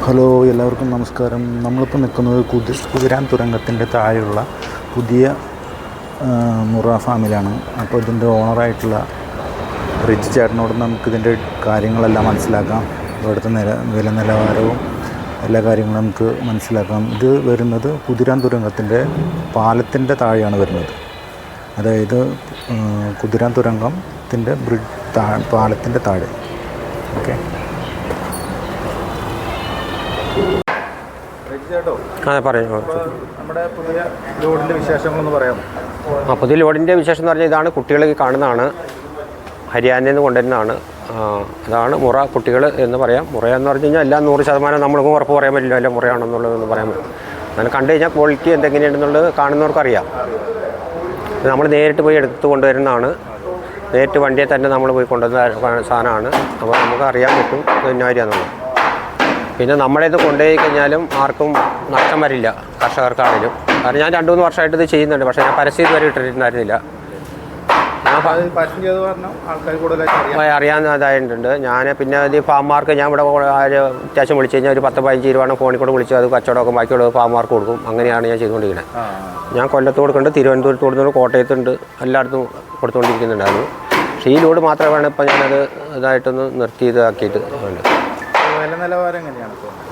Hello, എല്ലാവർക്കും നമസ്കാരം. നമ്മളിപ്പോൾ നിൽക്കുന്നത് കുതിരാൻ തുരങ്കത്തിൻ്റെ താഴെയുള്ള പുതിയ മുറ ഫാമിലാണ്. അപ്പോൾ ഇതിൻ്റെ ഓണറായിട്ടുള്ള റിച്ച് ചേട്ടനോട് നമുക്കിതിൻ്റെ കാര്യങ്ങളെല്ലാം മനസ്സിലാക്കാം. ഇവിടുത്തെ വില നിലവാരവും എല്ലാ കാര്യങ്ങളും നമുക്ക് മനസ്സിലാക്കാം. ഇത് വരുന്നത് കുതിരാൻ തുരങ്കത്തിൻ്റെ പാലത്തിൻ്റെ താഴെയാണ് വരുന്നത്. അതായത് കുതിരാൻ തുരങ്കത്തിൻ്റെ പാലത്തിൻ്റെ താഴെ. ഓക്കെ. നമ്മുടെ പുതിയ ലോഡിൻ്റെ വിശേഷങ്ങളൊന്ന് പറയാമോ? പുതിയ ലോഡിൻ്റെ വിശേഷം എന്ന് പറഞ്ഞാൽ ഇതാണ്. കുട്ടികൾ കാണുന്നതാണ്, ഹരിയാനയിൽ നിന്ന് കൊണ്ടുവരുന്നതാണ്. അതാണ് മുറ കുട്ടികൾ എന്ന് പറയാം. മുറയെന്ന് പറഞ്ഞു കഴിഞ്ഞാൽ എല്ലാം 100% നമ്മൾക്കും ഉറപ്പ് പറയാൻ പറ്റില്ല എല്ലാം മുറയാണെന്നുള്ളതെന്ന് പറയാൻ പറ്റും. അങ്ങനെ കണ്ടു കഴിഞ്ഞാൽ ക്വാളിറ്റി എന്തെങ്ങനെയുണ്ടെന്നുള്ളത് കാണുന്നവർക്കറിയാം. നമ്മൾ നേരിട്ട് പോയി എടുത്ത് കൊണ്ടുവരുന്നതാണ്. നേരിട്ട് വണ്ടിയെ തന്നെ നമ്മൾ പോയി കൊണ്ടുവന്ന സാധനമാണ്. അപ്പോൾ നമുക്ക് അറിയാൻ പറ്റും എന്നായിരിയാന്നുള്ളത്. പിന്നെ നമ്മുടെ ഇത് കൊണ്ടുപോയി കഴിഞ്ഞാലും ആർക്കും നഷ്ടം വരില്ല, കർഷകർക്കാണെങ്കിലും. കാരണം ഞാൻ 2-3 വർഷമായിട്ട് ഇത് ചെയ്യുന്നുണ്ട്. പക്ഷേ ഞാൻ പരസ്യം ഇതുവരെ ഇട്ടിട്ടുണ്ടായിരുന്നില്ല. അറിയാവുന്നതായിട്ടുണ്ട്. ഞാൻ പിന്നെ ഇത് ഫാമാർക്ക് ഞാൻ ഇവിടെ അത്യാവശ്യം വിളിച്ചു കഴിഞ്ഞാൽ ഒരു 10-15 രൂപ ഫോണിൽ കൂടെ വിളിച്ച് അത് കച്ചവടമൊക്കെ ബാക്കിയുള്ളത് ഫാമാർക്ക് കൊടുക്കും. അങ്ങനെയാണ് ഞാൻ ചെയ്തുകൊണ്ടിരിക്കുന്നത്. ഞാൻ കൊല്ലത്ത് കൊടുക്കുന്നുണ്ട്, തിരുവനന്തപുരത്ത് കൊടുക്കുന്നുണ്ട്, കോട്ടയത്തുണ്ട്, എല്ലായിടത്തും കൊടുത്തുകൊണ്ടിരിക്കുന്നുണ്ടായിരുന്നു. പക്ഷേ ഈ ലോഡ് മാത്രമാണ് ഇപ്പോൾ ഞാനത് ഇതായിട്ടൊന്ന് നിർത്തി ഇതാക്കിയിട്ട് ഉണ്ട്.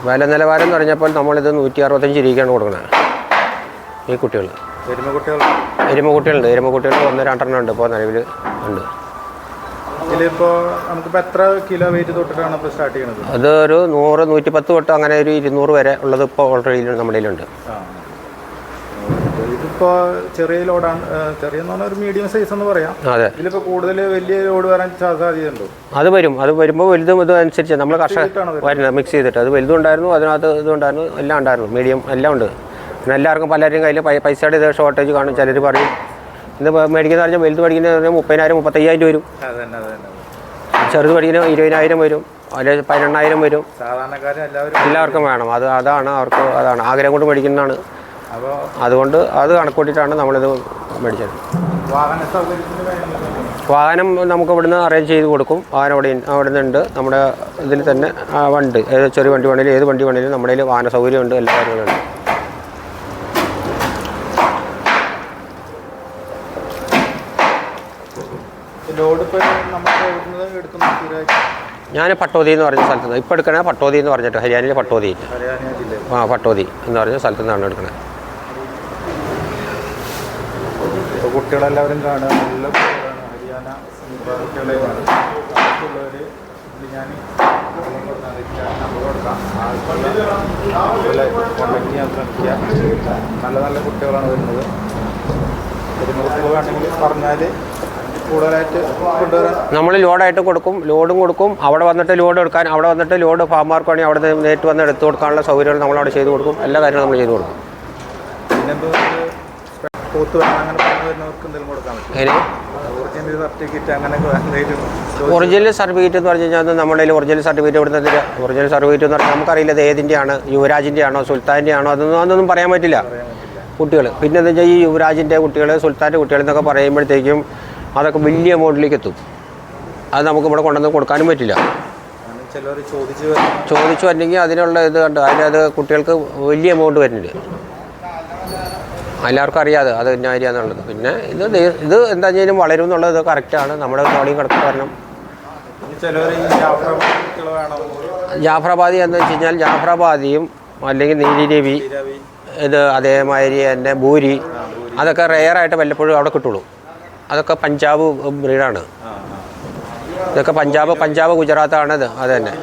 വില നിലവാരം എന്ന് പറഞ്ഞപ്പോൾ നമ്മളിത് 165 രൂപയ്ക്കാണ് കൊടുക്കുന്നത്. ഈ കുട്ടികൾ എരുമക്കുട്ടികളുണ്ട്. എരുമക്കുട്ടികൾ 1-2 ഉണ്ട് ഇപ്പോൾ നിലവിൽ ഉണ്ട്. അത് ഒരു 100-110 തൊട്ട് അങ്ങനെ ഒരു 200 വരെ ഉള്ളത് ഇപ്പോൾ ഓൾറെഡി നമ്മുടെ കയ്യിലുണ്ട്. ഇതിപ്പോൾ ചെറിയ ലോഡാണ്, ചെറിയ ഒരു മീഡിയം സൈസ് എന്ന് പറയാം. അതെ. ഇതിലിപ്പോൾ കൂടുതൽ വലിയ ലോഡ് വരാൻ സാധ്യതയുണ്ടോ? അത് വരുമ്പോൾ വലുതും ഇതും അനുസരിച്ച് നമ്മൾ വരുന്നത് മിക്സ് ചെയ്തിട്ട്. അത് വലുതും ഉണ്ടായിരുന്നു, അതിനകത്ത് ഇതുണ്ടായിരുന്നു, എല്ലാം ഉണ്ടായിരുന്നു, മീഡിയം എല്ലാം ഉണ്ട്. പിന്നെ എല്ലാവർക്കും പലരുടെയും കയ്യിൽ പൈസയുടെ ഇത് ഷോർട്ടേജ് കാണും. ചിലർ പറയും ഇത് മേടിക്കുന്ന പറഞ്ഞാൽ വലുത് മേടിക്കുന്നത് 30,000-35,000 വരും. ചെറുത് മേടിക്കുന്ന 20,000 വരും, അല്ലെങ്കിൽ 18,000 വരും. എല്ലാവർക്കും വേണം. അതാണ് അവർക്ക് അതാണ് ആഗ്രഹം കൊണ്ട് മേടിക്കുന്നതാണ്. അതുകൊണ്ട് അത് കണക്കൂട്ടിയിട്ടാണ് നമ്മളിത് മേടിച്ചത്. വാഹനം നമുക്ക് ഇവിടുന്ന് അറേഞ്ച് ചെയ്ത് കൊടുക്കും. വാഹനം അവിടെ നിന്നുണ്ട്. നമ്മുടെ ഇതിൽ തന്നെ വണ്ടി, ചെറിയ വണ്ടി വേണമെങ്കിലും ഏത് വണ്ടി വേണമെങ്കിലും നമ്മുടെ കയ്യിൽ വാഹന സൗകര്യമുണ്ട്, എല്ലാ കാര്യങ്ങളുണ്ട്. ഞാൻ പട്ടോതി എന്ന് പറഞ്ഞ സ്ഥലത്ത് നിന്ന് ഇപ്പോൾ എടുക്കണേ. പട്ടോതി എന്ന് പറഞ്ഞിട്ട് ഹരിയാനയിലെ പട്ടോതി. പട്ടോതി എന്ന് പറഞ്ഞ സ്ഥലത്തു നിന്നാണ് എടുക്കണത്. കുട്ടികളെല്ലാവരും കാണുക, നല്ല ഹരിയാന കുട്ടികളെ നല്ല നല്ല കുട്ടികളാണ് വരുന്നത്. വേണമെങ്കിൽ പറഞ്ഞാൽ കൂടുതലായിട്ട് കൊണ്ടുവരാൻ നമ്മൾ ലോഡായിട്ട് കൊടുക്കും, ലോഡും കൊടുക്കും. അവിടെ വന്നിട്ട് ലോഡ് എടുക്കാൻ, അവിടെ വന്നിട്ട് ലോഡ് ഫാമാർക്ക് വേണമെങ്കിൽ അവിടെ നിന്ന് നേരിട്ട് വന്ന് എടുത്തു കൊടുക്കാനുള്ള സൗകര്യങ്ങൾ നമ്മളവിടെ ചെയ്ത് കൊടുക്കും. എല്ലാ കാര്യങ്ങളും നമ്മൾ ചെയ്ത് കൊടുക്കും. ഒറിജിനൽ സർട്ടിഫിക്കറ്റ് എന്ന് പറഞ്ഞു കഴിഞ്ഞാൽ നമ്മുടെ കയ്യിൽ ഒറിജിനൽ സർട്ടിഫിക്കറ്റ് ഇവിടുന്ന് തരിക. ഒറിജിനൽ സർട്ടിഫിക്കറ്റ് എന്ന് പറഞ്ഞാൽ നമുക്കറിയില്ല ഇത് ഏതിൻ്റെ ആണ്, യുവരാജിൻ്റെ ആണോ സുൽത്താൻ്റെ ആണോ, അതൊന്നും പറയാൻ പറ്റില്ല കുട്ടികൾ. പിന്നെ എന്താ വെച്ചാൽ ഈ യുവരാജിൻ്റെ കുട്ടികൾ, സുൽത്താൻ്റെ കുട്ടികൾ എന്നൊക്കെ പറയുമ്പോഴത്തേക്കും അതൊക്കെ വലിയ എമൗണ്ടിലേക്ക് എത്തും. അത് നമുക്ക് ഇവിടെ കൊണ്ടുവന്ന് കൊടുക്കാനും പറ്റില്ല. ചോദിച്ചു വരണമെങ്കിൽ അതിനുള്ള ഇത് കണ്ട് അതിനത് കുട്ടികൾക്ക് വലിയ എമൗണ്ട് വരുന്നുണ്ട്. എല്ലാവർക്കും അറിയാതെ അത് എന്നാ എന്നുള്ളത്. പിന്നെ ഇത് എന്താ ചെയ്യും വളരും എന്നുള്ളത് കറക്റ്റാണ്. നമ്മുടെ ബോഡിയും കിടക്ക് വരണം. ജാഫ്രാബാദി എന്ന് വെച്ച് കഴിഞ്ഞാൽ ജാഫ്രാബാദിയും അല്ലെങ്കിൽ നീലിരവി, ഇത് അതേമാതിരി തന്നെ ഭൂരി, അതൊക്കെ റെയറായിട്ട് വല്ലപ്പോഴും അവിടെ കിട്ടുള്ളൂ. അതൊക്കെ പഞ്ചാബ് ബ്രീഡാണ്. ഇതൊക്കെ പഞ്ചാബ് ഗുജറാത്താണ്. ഇത് അത് തന്നെ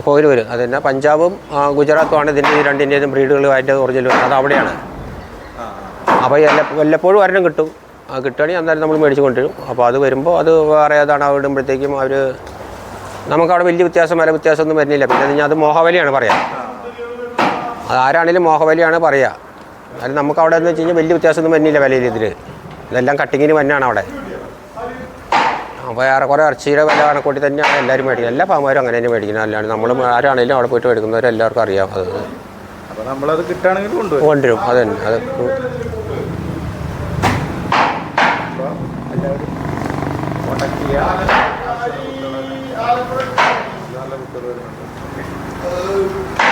കോയിലൂർ അത് തന്നെ പഞ്ചാബും ഗുജറാത്തുമാണ് ഇതിൻ്റെ ഈ രണ്ടിൻ്റെയും ബ്രീഡുകൾ അതിൻ്റെ ഒറിജിനൽ അത് അവിടെയാണ്. അപ്പോൾ വല്ലപ്പോഴും ഒരെണ്ണം കിട്ടും. അത് കിട്ടുകയാണെങ്കിൽ അന്നേരം നമ്മൾ മേടിച്ച് കൊണ്ടുവരും. അപ്പോൾ അത് വരുമ്പോൾ അത് വേറെ ഏതാണ് അവിടെ ഇടുമ്പോഴത്തേക്കും അവർ നമുക്കവിടെ വലിയ വില വ്യത്യാസമൊന്നും വരുന്നില്ല. പിന്നെ അത് മോഹവലിയാണ് പറയാം. അതാരാണെങ്കിലും മോഹവലിയാണ് പറയുക. അത് നമുക്ക് അവിടെ എന്ന് വെച്ച് കഴിഞ്ഞാൽ വലിയ വ്യത്യാസമൊന്നും വരുന്നില്ല വിലയിൽ. ഇതെല്ലാം കട്ടിങ്ങിന് തന്നെയാണ് അവിടെ. അപ്പോൾ ഏറെക്കുറെ ഇറച്ചിയുടെ വില കണക്കൂട്ടി തന്നെയാണ് എല്ലാവരും മേടിക്കുന്നത്. എല്ലാ ഫാമുകാരും അങ്ങനെ തന്നെ മേടിക്കുന്നത്. അല്ലാണ്ട് നമ്മൾ ആരാണെങ്കിലും അവിടെ പോയിട്ട് മേടിക്കുന്നവരെല്ലാവർക്കും അറിയാം. നമ്മളത് കിട്ടുകയാണെങ്കിൽ കൊണ്ടുവരും. അത് തന്നെ അത് എല്ലാവരും കോൺടാക്ട് ചെയ്യുക. നല്ല കുട്ടികൾ വരുന്നുണ്ട്.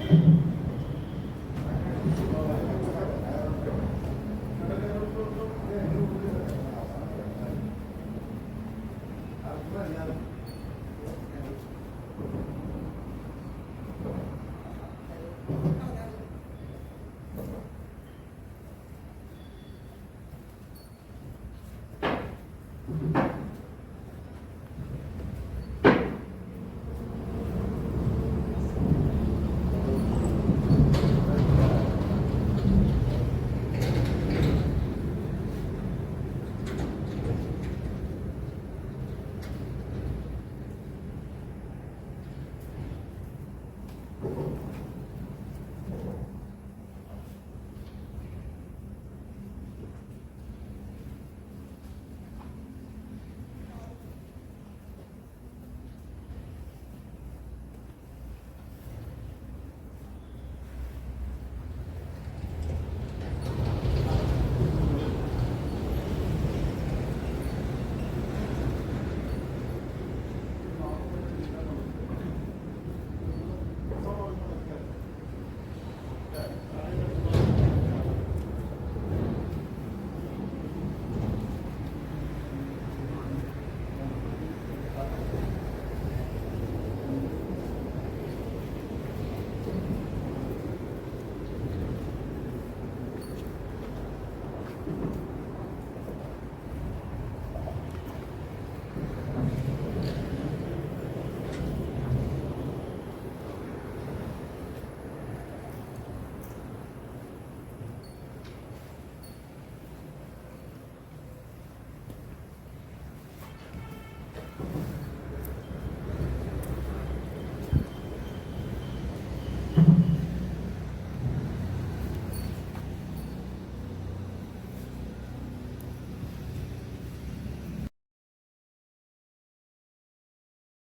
Thank you.